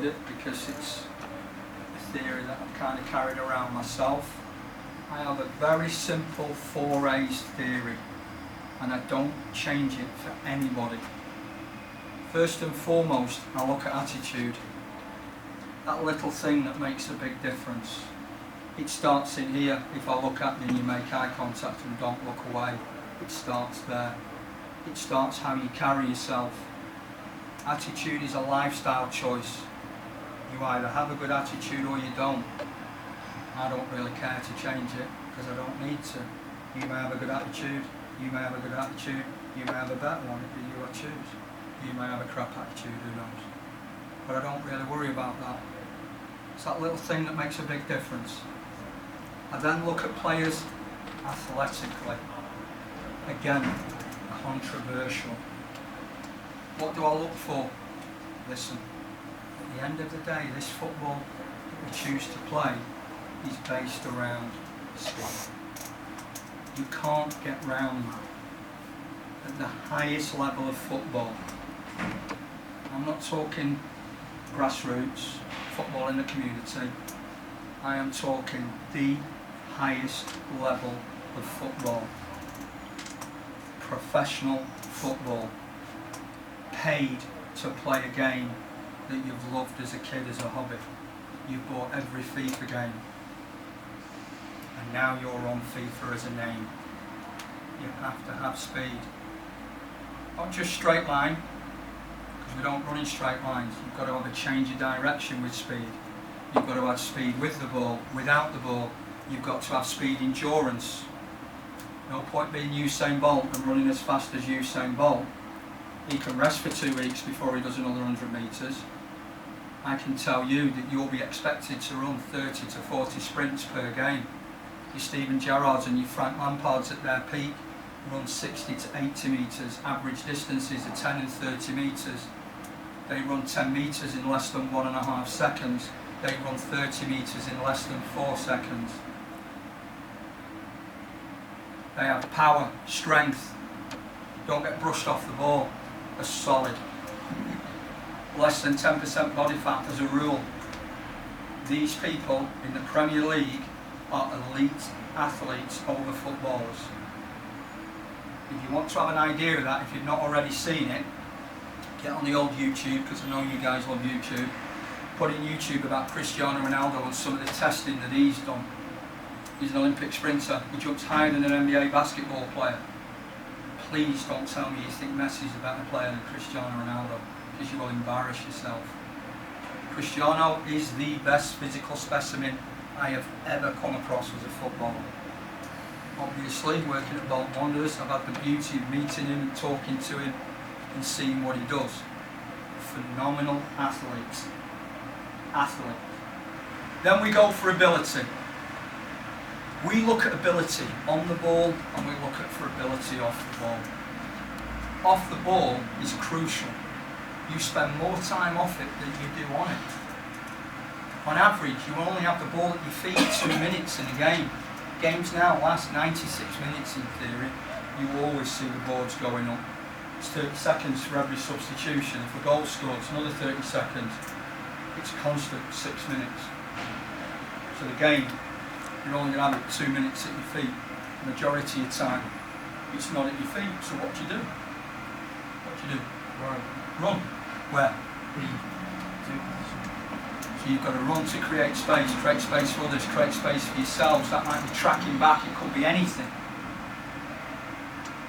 with it because it's a theory that I've kind of carried around myself. I have a very simple 4 A's theory, and I don't change it for anybody. First and foremost, I look at attitude. That little thing that makes a big difference. It starts in here. If I look at you and you make eye contact and don't look away, it starts there. It starts how you carry yourself. Attitude is a lifestyle choice. You either have a good attitude or you don't. I don't really care to change it because I don't need to. You may have a good attitude, you may have a good attitude, you may have a better one, it'd be you I choose. You may have a crap attitude, who knows. But I don't really worry about that. It's that little thing that makes a big difference. I then look at players athletically. Again, controversial. What do I look for? Listen, at the end of the day, this football that we choose to play is based around speed. You can't get round that. At the highest level of football, I'm not talking grassroots, football in the community, I am talking the highest level of football. Professional football. Paid to play a game that you've loved as a kid, as a hobby. You've bought every FIFA game. And now you're on FIFA as a name. You have to have speed. Not just straight line, because we don't run in straight lines. You've got to have a change of direction with speed. You've got to have speed with the ball, without the ball. You've got to have speed endurance. No point being Usain Bolt and running as fast as Usain Bolt. He can rest for 2 weeks before he does another 100 metres. I can tell you that you'll be expected to run 30 to 40 sprints per game. Your Steven Gerrards and your Frank Lampards at their peak run 60 to 80 metres. Average distances are 10 and 30 metres. They run 10 metres in less than 1.5 seconds. They run 30 metres in less than 4 seconds. They have power, strength, don't get brushed off the ball, are solid. Less than 10% body fat as a rule. These people in the Premier League are elite athletes over footballers. If you want to have an idea of that, if you've not already seen it, get on the old YouTube, because I know you guys love YouTube. Put in YouTube about Cristiano Ronaldo and some of the testing that he's done. He's an Olympic sprinter. He jumps higher than an NBA basketball player. Please don't tell me you think Messi's a better player than Cristiano Ronaldo, because you will embarrass yourself. Cristiano is the best physical specimen I have ever come across as a footballer. Obviously, working at Bolton Wanderers, I've had the beauty of meeting him and talking to him and seeing what he does. Phenomenal athlete. Then we go for ability. We look at ability on the ball and we look at for ability off the ball. Off the ball is crucial. You spend more time off it than you do on it. On average, you only have the ball at your feet 2 minutes in a game. Games now last 96 minutes in theory. You always see the boards going up. It's 30 seconds for every substitution. If a goal scored, it's another 30 seconds. It's constant 6 minutes. So the game, you're only going to have it 2 minutes at your feet. The majority of the time, it's not at your feet. So what do you do? Run. Where? So you've got to run to create space for others, create space for yourselves. That might be tracking back, it could be anything.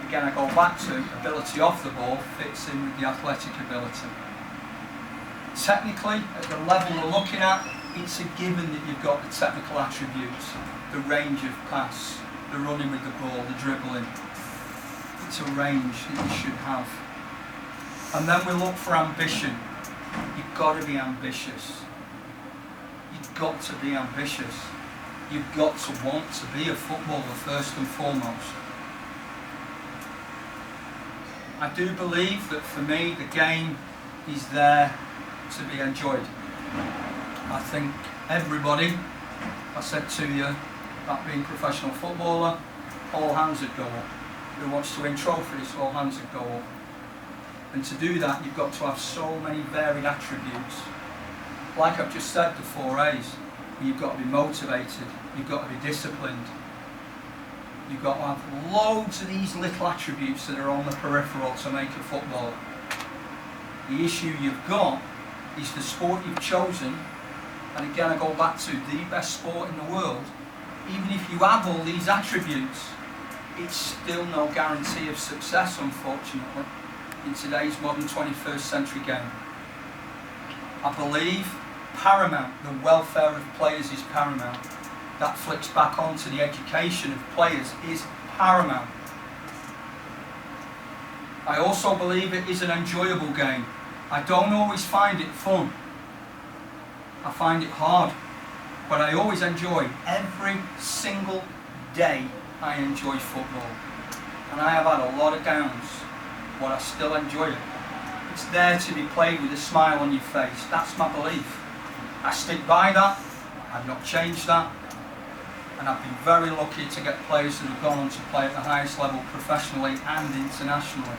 Again, I go back to ability off the ball fits in with the athletic ability. Technically, at the level we're looking at, it's a given that you've got the technical attributes, the range of pass, the running with the ball, the dribbling. It's a range that you should have. And then we look for ambition. You've got to be ambitious. You've got to be ambitious. You've got to want to be a footballer first and foremost. I do believe that for me the game is there to be enjoyed. I think everybody, I said to you, that being a professional footballer, all hands would go up. Who wants to win trophies, all hands would go up. And to do that, you've got to have so many varied attributes. like I've just said, the 4 A's. You've got to be motivated, you've got to be disciplined, you've got to have loads of these little attributes that are on the peripheral to make a footballer. The issue you've got is the sport you've chosen, and again I go back to the best sport in the world. Even if you have all these attributes, it's still no guarantee of success, unfortunately, in today's modern 21st century game. I believe paramount, the welfare of players is paramount. That flicks back onto the education of players is paramount. I also believe it is an enjoyable game. I don't always find it fun. I find it hard. But I always enjoy, every single day I enjoy football. And I have had a lot of downs, but I still enjoy it. It's there to be played with a smile on your face. That's my belief. I stick by that. I've not changed that. And I've been very lucky to get players that have gone on to play at the highest level professionally and internationally.